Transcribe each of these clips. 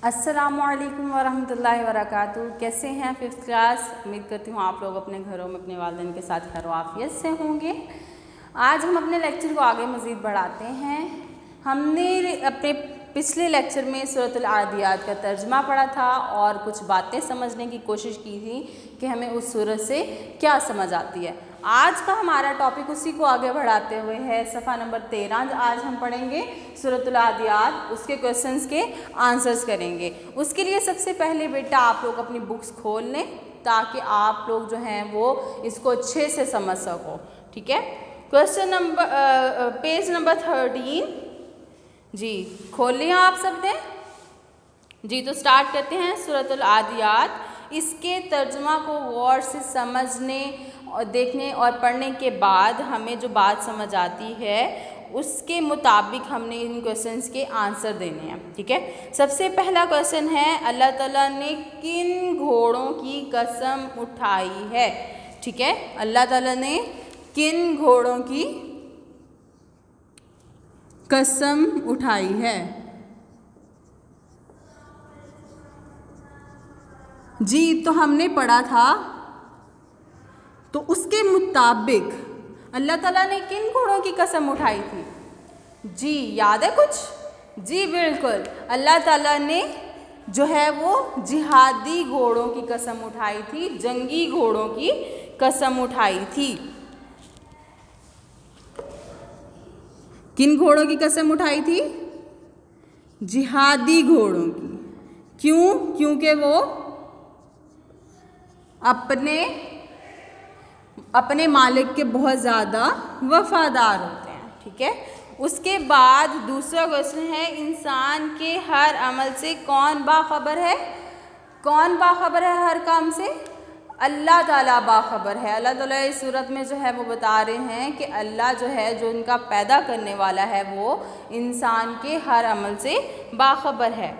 अस्सलामुअलैकुम वरहमतुल्लाहि वबरकातुहू। कैसे हैं फिफ्थ क्लास? उम्मीद करती हूँ आप लोग अपने घरों में अपने वालिदैन के साथ खैर आफियत से होंगे। आज हम अपने लेक्चर को आगे मज़ीद बढ़ाते हैं। हमने अपने पिछले लेक्चर में सूरतुल आदियात का तर्जुमा पढ़ा था और कुछ बातें समझने की कोशिश की थी कि हमें उस सूरत से क्या समझ आती है। आज का हमारा टॉपिक उसी को आगे बढ़ाते हुए है सफ़ा नंबर 13। आज हम पढ़ेंगे सूरतुल आदियात, उसके क्वेश्चंस के आंसर्स करेंगे। उसके लिए सबसे पहले बेटा आप लोग अपनी बुक्स खोल लें ताकि आप लोग जो हैं वो इसको अच्छे से समझ सको। ठीक है, क्वेश्चन नंबर पेज नंबर 13 जी खोल लिया आप सब ने जी। तो स्टार्ट करते हैं सूरतुल आदियात। इसके तर्जुमा को गौर से समझने और देखने और पढ़ने के बाद हमें जो बात समझ आती है उसके मुताबिक हमने इन क्वेश्चंस के आंसर देने हैं। ठीक है, सबसे पहला क्वेश्चन है अल्लाह ताला ने किन घोड़ों की कसम उठाई है। ठीक है, अल्लाह ताला ने किन घोड़ों की कसम उठाई है। जी तो हमने पढ़ा था, तो उसके मुताबिक अल्लाह ताला ने किन घोड़ों की कसम उठाई थी? जी याद है कुछ? जी बिल्कुल, अल्लाह ताला ने जो है वो जिहादी घोड़ों की कसम उठाई थी, जंगी घोड़ों की कसम उठाई थी। किन घोड़ों की कसम उठाई थी? जिहादी घोड़ों की। क्यों? क्योंकि वो अपने मालिक के बहुत ज़्यादा वफादार होते हैं। ठीक है, उसके बाद दूसरा क्वेश्चन है इंसान के हर अमल से कौन बाखबर है? कौन बाखबर है हर काम से? अल्लाह ताला बाखबर है। अल्लाह ताला इस सूरत में जो है वो बता रहे हैं कि अल्लाह जो है जो इनका पैदा करने वाला है वो इंसान के हर अमल से बाखबर है।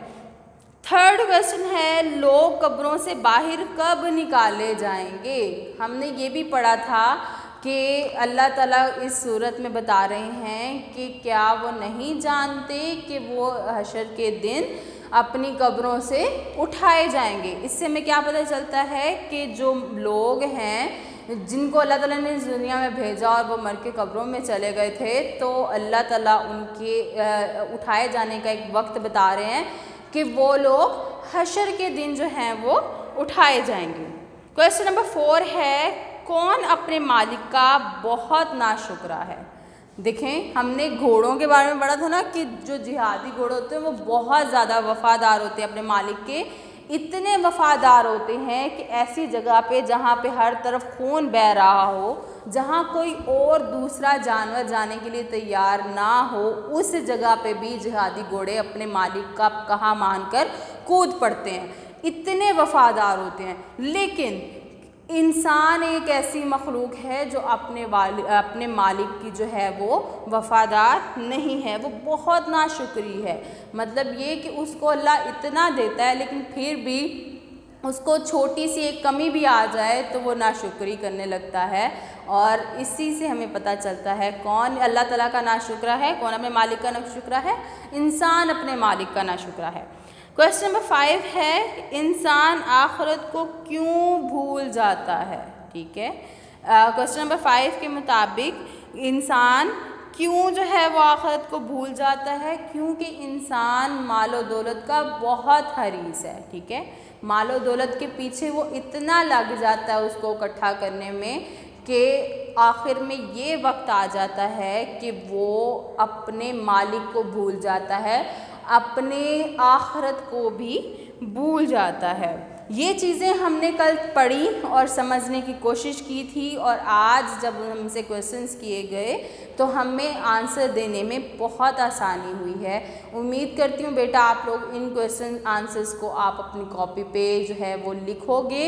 थर्ड क्वेश्चन है लोग कब्रों से बाहर कब निकाले जाएंगे। हमने ये भी पढ़ा था कि अल्लाह ताला इस सूरत में बता रहे हैं कि क्या वो नहीं जानते कि वो हशर के दिन अपनी कब्रों से उठाए जाएंगे। इससे हमें क्या पता चलता है कि जो लोग हैं जिनको अल्लाह ताला ने इस दुनिया में भेजा और वो मर के कब्रों में चले गए थे, तो अल्लाह ताला उनके उठाए जाने का एक वक्त बता रहे हैं कि वो लोग हशर के दिन जो हैं वो उठाए जाएंगे। क्वेश्चन नंबर 4 है कौन अपने मालिक का बहुत नाशुक्रा है। देखें हमने घोड़ों के बारे में पढ़ा था ना कि जो जिहादी घोड़े होते हैं वो बहुत ज़्यादा वफादार होते हैं अपने मालिक के। इतने वफादार होते हैं कि ऐसी जगह पे जहाँ पे हर तरफ खून बह रहा हो, जहाँ कोई और दूसरा जानवर जाने के लिए तैयार ना हो, उस जगह पे भी जिहादी घोड़े अपने मालिक का कहा मानकर कूद पड़ते हैं। इतने वफादार होते हैं। लेकिन इंसान एक ऐसी मखलूक है जो अपने मालिक की जो है वो वफादार नहीं है, वो बहुत नाशुक्री है। मतलब ये कि उसको अल्लाह इतना देता है लेकिन फिर भी उसको छोटी सी एक कमी भी आ जाए तो वो नाशुक्री करने लगता है। और इसी से हमें पता चलता है कौन अल्लाह ताला का नाशुक्रा है, कौन अपने मालिक का नाशुक्रा है। इंसान अपने मालिक का नाशुक्रा है। क्वेश्चन नंबर 5 है इंसान आखिरत को क्यों भूल जाता है। ठीक है, क्वेश्चन नंबर 5 के मुताबिक इंसान क्यों जो है वो आखिरत को भूल जाता है? क्योंकि इंसान मालो दौलत का बहुत हरीस है। ठीक है, मालो दौलत के पीछे वो इतना लग जाता है उसको इकट्ठा करने में कि आखिर में ये वक्त आ जाता है कि वो अपने मालिक को भूल जाता है, अपने आखिरत को भी भूल जाता है। ये चीज़ें हमने कल पढ़ी और समझने की कोशिश की थी और आज जब हमसे क्वेश्चंस किए गए तो हमें आंसर देने में बहुत आसानी हुई है। उम्मीद करती हूँ बेटा आप लोग इन क्वेश्चन आंसर्स को आप अपनी कॉपी पे जो है वो लिखोगे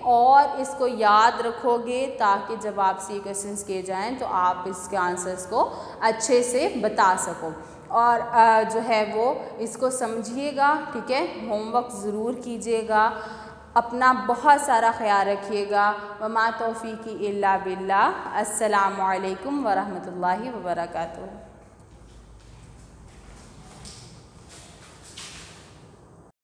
और इसको याद रखोगे ताकि जब आपसे ये क्वेश्चंस किए जाएँ तो आप इसके आंसर्स को अच्छे से बता सको। और जो है वो इसको समझिएगा। ठीक है, होमवर्क ज़रूर कीजिएगा, अपना बहुत सारा ख्याल रखिएगा। वमा तौफ़ीक़ी इल्ला बिल्लाह। अस्सलामु अलैकुम वरहमतुल्लाहि वबरकातुहू।